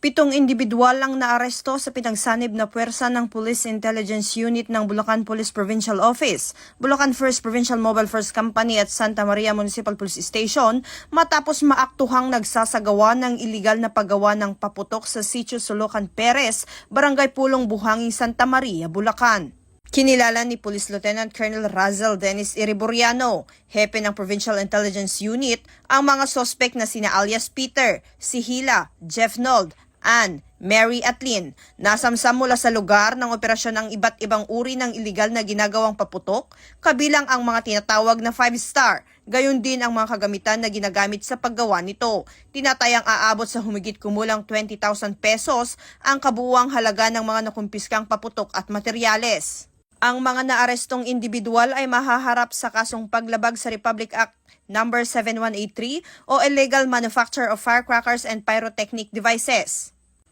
7 individual ang naaresto sa pinagsanib na puwersa ng Police Intelligence Unit ng Bulacan Police Provincial Office, Bulacan First Provincial Mobile Force Company at Santa Maria Municipal Police Station matapos maaktuhang nagsasagawa ng iligal na paggawa ng paputok sa Sitio Sulucan Perez, Barangay Pulong Buhangin, Santa Maria, Bulacan. Kinilala ni Police Lieutenant Colonel Razel Dennis Iriburiano, hepe ng Provincial Intelligence Unit, ang mga sospek na sina alias Peter, si Hila, Jeff Nold, Ann, Mary at Lynn, nasamsam mula sa lugar ng operasyon ng iba't ibang uri ng iligal na ginagawang paputok, kabilang ang mga tinatawag na 5-star, gayon din ang mga kagamitan na ginagamit sa paggawa nito. Tinatayang aabot sa humigit kumulang 20,000 pesos ang kabuuang halaga ng mga nakumpiskang paputok at materyales. Ang mga naarestong individual ay mahaharap sa kasong paglabag sa Republic Act No. 7183 o Illegal Manufacture of Firecrackers and Pyrotechnic Devices.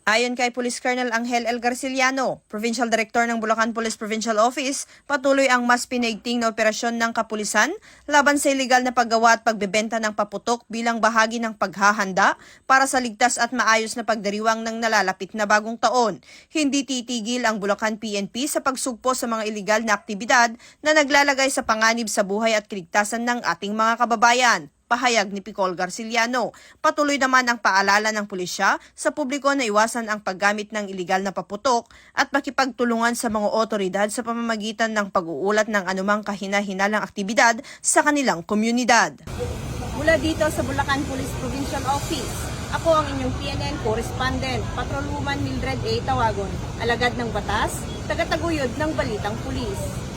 Ayon kay Police Colonel Angel L. Garciliano, Provincial Director ng Bulacan Police Provincial Office, patuloy ang mas pinaigting na operasyon ng kapulisan laban sa iligal na paggawa at pagbebenta ng paputok bilang bahagi ng paghahanda para sa ligtas at maayos na pagdiriwang ng nalalapit na bagong taon. Hindi titigil ang Bulacan PNP sa pagsugpo sa mga iligal na aktibidad na naglalagay sa panganib sa buhay at kaligtasan ng ating mga kababayan. Pahayag ni Picol Garciliano. Patuloy naman ang paalala ng pulisya sa publiko na iwasan ang paggamit ng iligal na paputok at makipagtulungan sa mga otoridad sa pamamagitan ng pag-uulat ng anumang kahina-hinalang aktibidad sa kanilang komunidad. Mula dito sa Bulacan Police Provincial Office, ako ang inyong PNN correspondent, Patrolwoman Mildred A. Tawagon, alagad ng batas, tagataguyod ng Balitang Pulis.